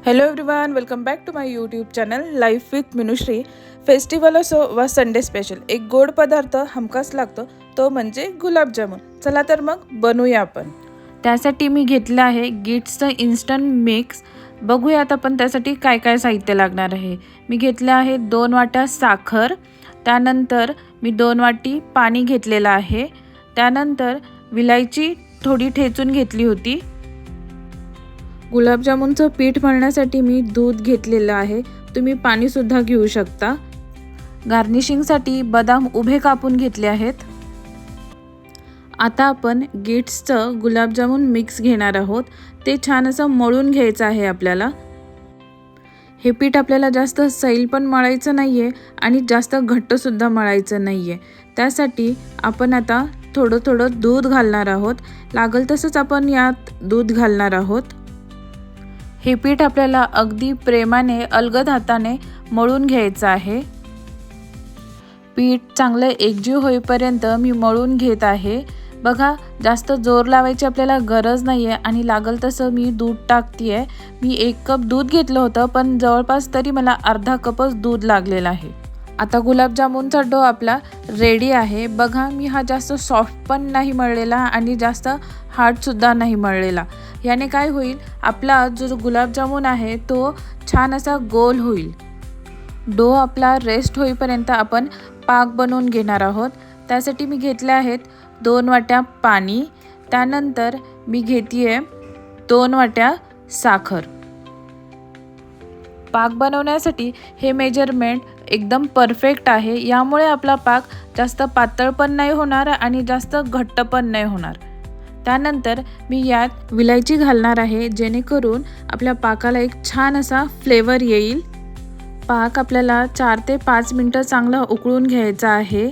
Hello everyone, welcome back to my YouTube channel life with Minushree. Festival असो वा Sunday special, एक गोड पदार्थ हमखास लागतो, तो म्हणजे गुलाबजामुन. चला तर मग बनवूया आपण. त्यासाठी मी घेतलं आहे गिट्सचं इन्स्टंट मिक्स. बघूया आता आपण त्यासाठी काय काय साहित्य लागणार आहे. मी घेतलं आहे 2 वाट्या साखर, त्यानंतर मी 2 वाटी पाणी घेतलेलं आहे, त्यानंतर विलायची थोडी ठेचून घेतली होती. गुलाबजामुनचं पीठ मळण्यासाठी मी दूध घेतलेलं आहे, तुम्ही पाणीसुद्धा घेऊ शकता. गार्निशिंगसाठी बदाम उभे कापून घेतले आहेत. आता आपण गिट्सचं गुलाबजामुन मिक्स घेणार आहोत. ते छान असं मळून घ्यायचं आहे आपल्याला. हे पीठ आपल्याला जास्त सैल पण मळायचं नाही आहे आणि जास्त घट्टसुद्धा मळायचं नाही आहे. त्यासाठी आपण आता थोडं थोडं दूध घालणार आहोत. लागल तसंच आपण यात दूध घालणार आहोत. हे पीठ आपल्याला अगदी प्रेमाने अलगद हाताने मळून घ्यायचं आहे. पीठ चांगलं एकजीव होईपर्यंत मी मळून घेत आहे. बघा, जास्त जोर लावायची आपल्याला गरज नाही आहे आणि लागल तसं मी दूध टाकते आहे. मी 1 कप दूध घेतलं होतं, पण जवळपास तरी मला अर्धा कपच दूध लागलेलं आहे. आता गुलाबजामुनचा डो आपला रेडी आहे. बघा, मी हा जास्त सॉफ्ट पण नाही मळलेला आणि जास्त हार्डसुद्धा नाही मळलेला. याने काय होईल, आपला जो गुलाबजामुन आहे तो छान असा गोल होईल. डो आपला रेस्ट होईपर्यंत आपण पाक बनवून घेणार आहोत. त्यासाठी मी घेतले आहेत 2 वाट्या पाणी, त्यानंतर मी घेते आहे 2 वाट्या साखर. पाक बनवण्यासाठी हे मेजरमेंट एकदम परफेक्ट आहे. यामुळे आपला पाक जास्त पातळ पण नाही होणार आणि जास्त घट्ट पण नाही होणार. त्यानंतर मी यात विलायची घालणार आहे, जेणेकरून आपल्या पाकाला एक छान असा फ्लेवर येईल. पाक आपल्याला 4 ते 5 मिनटं चांगला उकळून घ्यायचा आहे.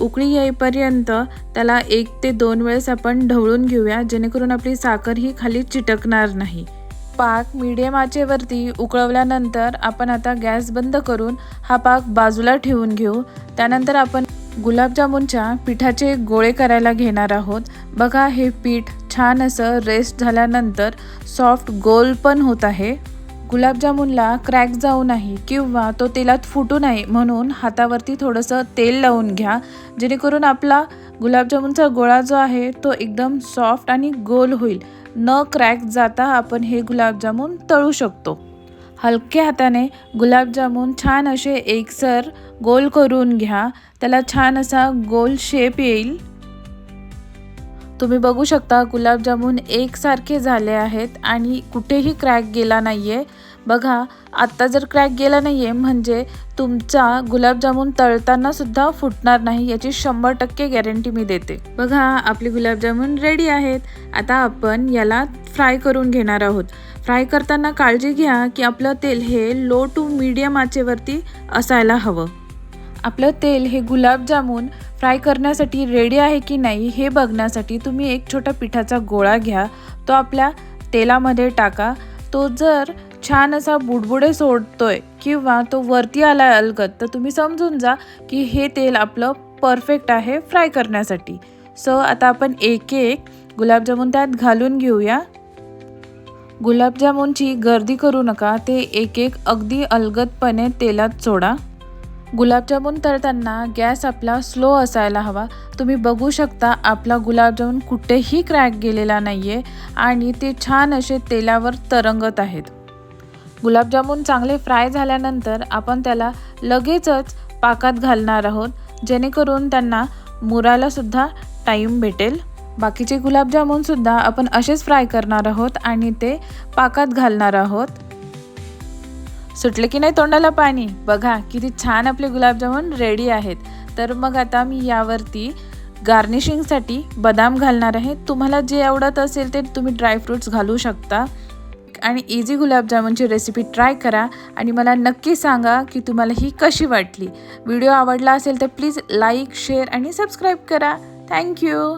उकळी येईपर्यंत त्याला 1 ते 2 वेळेस आपण ढवळून घेऊया, जेणेकरून आपली साखर ही खाली चिटकणार नाही. पाक मीडियम आचेवरती उकळवल्यानंतर आपण आता गॅस बंद करून हा पाक बाजूला ठेवून घेऊ. त्यानंतर आपण गुलाबजामुनच्या पिठाचे गोळे करायला घेणार आहोत. बघा, हे पीठ छान असं रेस्ट झाल्यानंतर सॉफ्ट गोल पण होत आहे. गुलाबजामुनला क्रॅक जाऊ नये किंवा तो तेलात फुटू नये म्हणून हातावरती थोडंसं तेल लावून घ्या, जेणेकरून आपला गुलाबजामुनचा गोळा जो आहे तो एकदम सॉफ्ट आणि गोल होईल. न क्रॅक जाता आपण हे गुलाबजामुन तळू शकतो. हलक्या हाताने गुलाबजामुन छान असे एकसर गोल करून घ्या. त्याला छान असा गोल शेप येईल. तुम्ही बघू शकता गुलाबजामुन एकसारखे झाले आहेत आणि कुठेही क्रॅक गेला नाही आहे. बघा, आत्ता जर क्रॅक गेला नाही आहे म्हणजे तुमचा गुलाबजामुन तळताना सुद्धा फुटणार नाही, याची 100% गॅरंटी मी देते. बघा, आपले गुलाबजामुन रेडी आहेत. आता आपण याला फ्राय करून घेणार आहोत. फ्राय करताना काळजी घ्या की आपलं तेल हे लो टू मीडियम आचेवरती असायला हवं. आपलं तेल हे गुलाबजामुन फ्राय करण्यासाठी रेडी आहे की नाही हे बघण्यासाठी तुम्ही एक छोटा पिठाचा गोळा घ्या, तो आपल्या तेलामध्ये टाका. तो जर छान असा बुडबुडे सोडतोय किंवा तो वरती आला अलगद, तर तुम्ही समजून जा की हे तेल आपलं परफेक्ट आहे फ्राय करण्यासाठी. सो आता आपण एक एक गुलाबजामुन त्यात घालून घेऊया. गुलाबजामुनची गर्दी करू नका, ते एक एक अगदी अलगदपणे तेलात सोडा. गुलाबजामुन तळताना गॅस आपला स्लो असायला हवा. तुम्ही बघू शकता आपला गुलाबजामुन कुठेही क्रॅक गेलेला नाही आहे आणि ते छान असे तेलावर तरंगत आहेत. गुलाबजामुन चांगले फ्राय झाल्यानंतर आपण त्याला लगेचच पाकात घालणार आहोत, जेणेकरून त्यांना मुरायला सुद्धा टाईम भेटेल. बाकीचे गुलाबजामुनसुद्धा आपण असेच फ्राय करणार आहोत आणि ते पाकात घालणार आहोत. सुटले की नाही तोंडाला पाणी? बघा, किती छान आपले गुलाबजामुन रेडी आहेत. तर मग आता मी यावरती गार्निशिंगसाठी बदाम घालणार आहे. तुम्हाला जे आवडत असेल ते तुम्ही ड्रायफ्रूट्स घालू शकता. आणि इझी गुलाबजामुनची रेसिपी ट्राय करा आणि मला नक्की सांगा की तुम्हाला ही कशी वाटली. व्हिडिओ आवडला असेल तर प्लीज लाईक, शेअर आणि सबस्क्राईब करा. थँक्यू.